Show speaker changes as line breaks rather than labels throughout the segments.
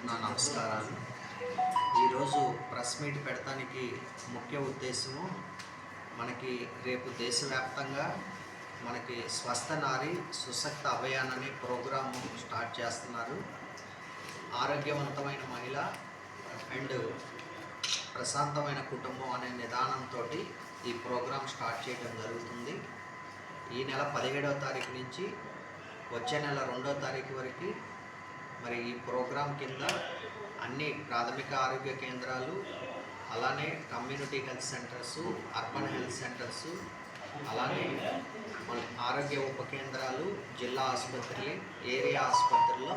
నా నమస్కారాలు. ఈరోజు ప్రెస్ మీట్ పెడతానికి ముఖ్య ఉద్దేశము మనకి రేపు దేశవ్యాప్తంగా మనకి స్వస్థ నారి సుశక్త అభియాన్ అనే ప్రోగ్రాము స్టార్ట్ చేస్తున్నారు. ఆరోగ్యవంతమైన మహిళ అండ్ ప్రశాంతమైన కుటుంబం అనే నిదానంతో ఈ ప్రోగ్రాం స్టార్ట్ చేయడం జరుగుతుంది. ఈ నెల 17వ తారీఖు నుంచి వచ్చే నెల 2వ తారీఖు వరకు మరి ఈ ప్రోగ్రాం కింద అన్ని ప్రాథమిక ఆరోగ్య కేంద్రాలు, అలానే community health centres, urban health centres, అలానే మన ఆరోగ్య ఉప కేంద్రాలు, జిల్లా ఆసుపత్రులు, ఏరియా ఆసుపత్రుల్లో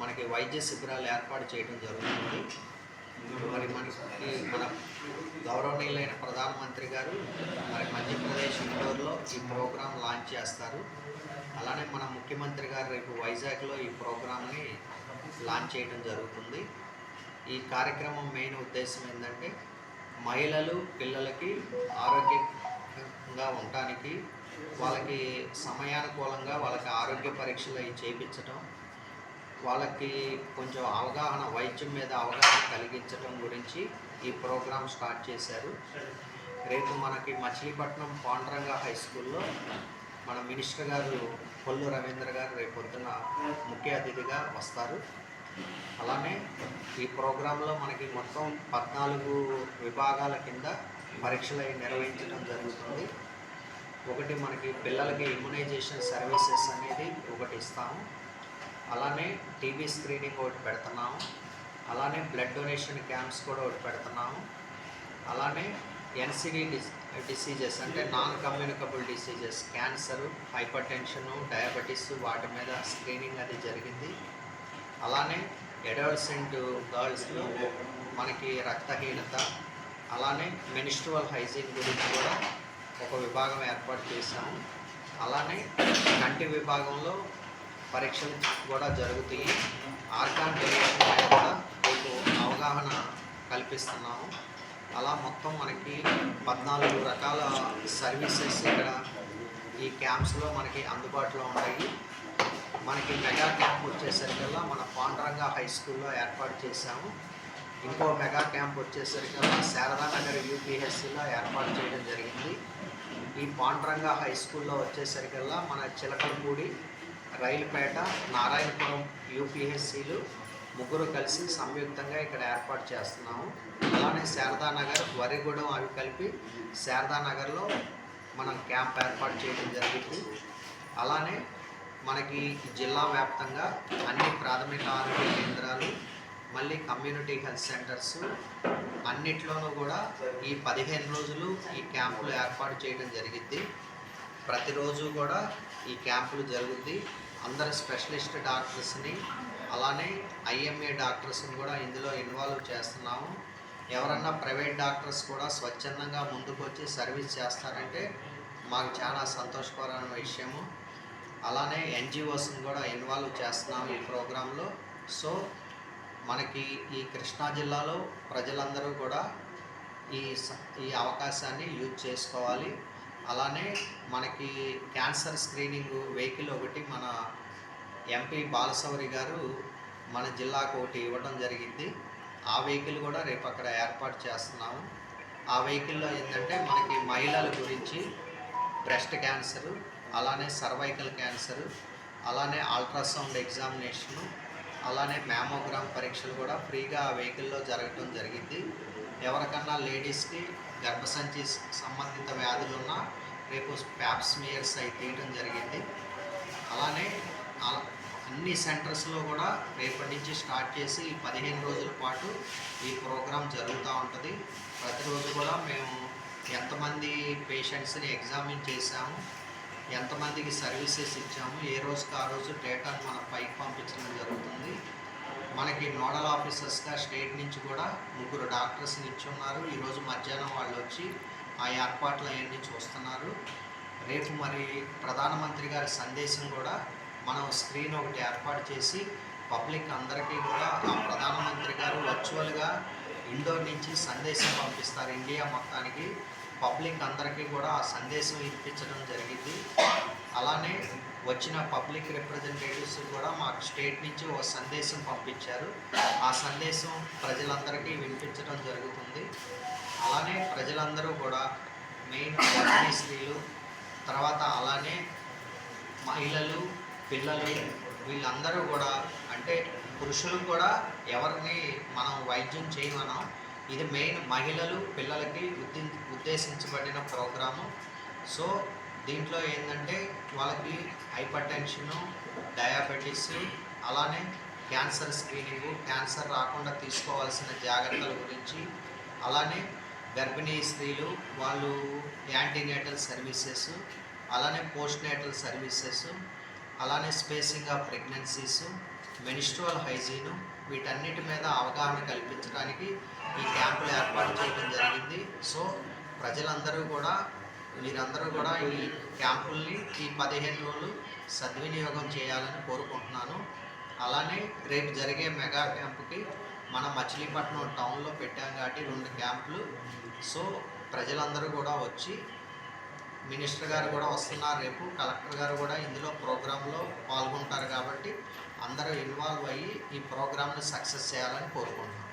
మనకి వైద్య శిబిరాలు ఏర్పాటు చేయడం జరుగుతుంది. మరి మనకి మన గౌరవనీయులైన ప్రధానమంత్రి గారు మరి మధ్యప్రదేశ్ ఇండోర్లో ఈ ప్రోగ్రాం లాంచ్ చేస్తారు. అలానే మన ముఖ్యమంత్రి గారు రేపు వైజాగ్లో ఈ ప్రోగ్రాంని లాంచ్ చేయడం జరుగుతుంది. ఈ కార్యక్రమం మెయిన్ ఉద్దేశం ఏంటంటే మహిళలు, పిల్లలకి ఆరోగ్యంగా ఉండటానికి, వాళ్ళకి సమయానుకూలంగా వాళ్ళకి ఆరోగ్య పరీక్షలు అవి చేయించడం, వాళ్ళకి కొంచెం అవగాహన, వైద్యం మీద అవగాహన కలిగించడం గురించి ఈ ప్రోగ్రాం స్టార్ట్ చేశారు. రేపు మనకి మచిలీపట్నం పాండురంగ హై స్కూల్లో మన మినిస్టర్ గారు కొల్లు రవీంద్ర గారు రేపు పొద్దున ముఖ్య అతిథిగా వస్తారు. అలానే ఈ ప్రోగ్రాంలో మనకి మొత్తం 14 విభాగాల కింద పరీక్షలు నిర్వహించడం జరుగుతుంది. ఒకటి మనకి పిల్లలకి ఇమ్యునైజేషన్ సర్వీసెస్ అనేది ఒకటి ఇస్తాము. అలానే టీబీ స్క్రీనింగ్ ఒకటి పెడుతున్నాము. అలానే బ్లడ్ డొనేషన్ క్యాంప్స్ కూడా ఒకటి పెడుతున్నాము. అలానే ఎన్సిడి డిసీజెస్ అంటే non communicable diseases, cancer, hyper tension, diabetes, వాటి మీద స్క్రీనింగ్ అది జరిగింది. అలానే అడాలసెంట్ గర్ల్స్లో మనకి రక్తహీనత, అలానే మెన్స్ట్రువల్ హైజీన్ గురించి కూడా ఒక విభాగం ఏర్పాటు చేశాము. అలానే కంటి విభాగంలో పరీక్షలు కూడా జరుగుతాయి. ఆర్గాన్ డొనేషన్ మీద కూడా మీకు అవగాహన కల్పిస్తున్నాము. అలా మొత్తం మనకి 14 రకాల సర్వీసెస్ ఇక్కడ ఈ క్యాంప్స్లో మనకి అందుబాటులో ఉంటాయి. మనకి మెగా క్యాంప్ వచ్చేసరికల్లా మన పాండురంగ హై స్కూల్లో ఏర్పాటు చేశాము. ఇంకో మెగా క్యాంప్ వచ్చేసరికల్లా శారదానగర్ యూపీహెచ్సిలో ఏర్పాటు చేయడం జరిగింది. ఈ పాండురంగ హై స్కూల్లో వచ్చేసరికల్లా మన చిలకలపూడి, రైలుపేట, నారాయణపురం యూపీహెచ్సిలు ముగ్గురు కలిసి సంయుక్తంగా ఇక్కడ ఏర్పాటు చేస్తున్నాము. అలానే శారదానగర్, వరిగూడెం అవి కలిపి శారదానగర్లో మనం క్యాంప్ ఏర్పాటు చేయడం జరిగింది. అలానే మనకి జిల్లా వ్యాప్తంగా అన్ని ప్రాథమిక ఆరోగ్య కేంద్రాలు, మళ్ళీ కమ్యూనిటీ హెల్త్ సెంటర్స్ అన్నిట్లోనూ కూడా ఈ 15 రోజులు ఈ క్యాంపులు ఏర్పాటు చేయడం జరిగింది. ప్రతిరోజు కూడా ఈ క్యాంపులు జరుగుద్ది. అందరు స్పెషలిస్ట్ డాక్టర్స్ని, అలానే ఐఎంఏ డాక్టర్స్ని కూడా ఇందులో ఇన్వాల్వ్ చేస్తున్నాము. ఎవరన్నా ప్రైవేట్ డాక్టర్స్ కూడా స్వచ్ఛందంగా ముందుకు వచ్చి సర్వీస్ చేస్తారంటే మాకు చాలా సంతోషకరమైన విషయము. అలానే ఎన్జిఓస్ని కూడా ఇన్వాల్వ్ చేస్తున్నాము ఈ ప్రోగ్రాంలో. సో మనకి ఈ కృష్ణా జిల్లాలో ప్రజలందరూ కూడా ఈ అవకాశాన్ని యూజ్ చేసుకోవాలి. అలానే మనకి క్యాన్సర్ స్క్రీనింగ్ వెహికల్ ఒకటి మన ఎంపీ బాలశౌరి గారు మన జిల్లాకు ఒకటి ఇవ్వడం జరిగింది. ఆ వెహికల్ కూడా రేపు అక్కడ ఏర్పాటు చేస్తున్నాము. ఆ వెహికల్లో ఏంటంటే మనకి మహిళల గురించి బ్రెస్ట్ క్యాన్సరు, అలానే సర్వైకల్ క్యాన్సరు, అలానే అల్ట్రాసౌండ్ ఎగ్జామినేషను, అలానే మ్యామోగ్రామ్ పరీక్షలు కూడా ఫ్రీగా ఆ వెహికల్లో జరగడం జరిగింది. ఎవరికన్నా లేడీస్కి గర్భసంచి సంబంధిత వ్యాధులు ఉన్నా రేపు ప్యాప్స్మియర్స్ అవి తీయడం జరిగింది. అలానే అన్ని సెంటర్స్లో కూడా రేపటి నుంచి స్టార్ట్ చేసి ఈ 15 రోజుల పాటు ఈ ప్రోగ్రాం జరుగుతూ ఉంటుంది. ప్రతిరోజు కూడా మేము ఎంతమంది పేషెంట్స్ని ఎగ్జామిన్ చేశాము, ఎంతమందికి సర్వీసెస్ ఇచ్చాము, ఏ రోజుకి ఆ రోజు డేటాను మన పైకి పంపించడం జరుగుతుంది. మనకి నోడల్ ఆఫీసర్స్గా స్టేట్ నుంచి కూడా 3 డాక్టర్స్ నిల్చున్నారు. ఈరోజు మధ్యాహ్నం వాళ్ళు వచ్చి ఆ ఏర్పాట్లు అవన్నీ చూస్తున్నారు. రేపు మరి ప్రధానమంత్రి గారి సందేశం కూడా మనం స్క్రీన్ ఒకటి ఏర్పాటు చేసి పబ్లిక్ అందరికీ కూడా ఆ ప్రధానమంత్రి గారు వర్చువల్గా ఇండోర్ నుంచి సందేశం పంపిస్తారు. ఇండియా మొత్తానికి పబ్లిక్ అందరికీ కూడా ఆ సందేశం ఇప్పించడం జరిగింది. అలానే వచ్చిన పబ్లిక్ రిప్రజెంటేటివ్స్ కూడా మాకు స్టేట్ నుంచి ఒక సందేశం పంపించారు. ఆ సందేశం ప్రజలందరికీ వినిపించడం జరుగుతుంది. అలానే ప్రజలందరూ కూడా మెయిన్ గర్భిణీ స్త్రీలు, తర్వాత అలానే మహిళలు, పిల్లలు, వీళ్ళందరూ కూడా, అంటే పురుషులు కూడా ఎవరిని మనం వైద్యం చేయమనం. ఇది మెయిన్ మహిళలు, పిల్లలకి ఉద్దేశించబడిన ప్రోగ్రాము. సో దీంట్లో ఏంటంటే వాళ్ళకి హైపర్ టెన్షను, డయాబెటీస్, అలానే క్యాన్సర్ స్క్రీనింగు, క్యాన్సర్ రాకుండా తీసుకోవాల్సిన జాగ్రత్తల గురించి, అలానే గర్భిణీ స్త్రీలు వాళ్ళు యాంటీనేటల్ సర్వీసెస్, అలానే పోస్ట్ నేటల్ సర్వీసెస్, అలానే spacing of pregnancies, menstrual hygiene, వీటన్నిటి మీద అవగాహన కల్పించడానికి ఈ క్యాంపులు ఏర్పాటు చేయడం జరిగింది. సో ప్రజలందరూ కూడా, మీరందరూ కూడా ఈ క్యాంపుల్ని ఈ 15 రోజులు సద్వినియోగం చేయాలని కోరుకుంటున్నాను. అలానే రేపు జరిగే మెగా క్యాంపుకి మన మచిలీపట్నం టౌన్లో పెట్టాం కాబట్టి 2 క్యాంపులు. సో ప్రజలందరూ కూడా వచ్చి, మినిస్టర్ గారు కూడా వస్తున్నారు రేపు, కలెక్టర్ గారు కూడా ఇందులో ప్రోగ్రాంలో పాల్గొంటారు కాబట్టి అందరూ ఇన్వాల్వ్ అయ్యి ఈ ప్రోగ్రామ్ని సక్సెస్ చేయాలని కోరుకుంటున్నాను.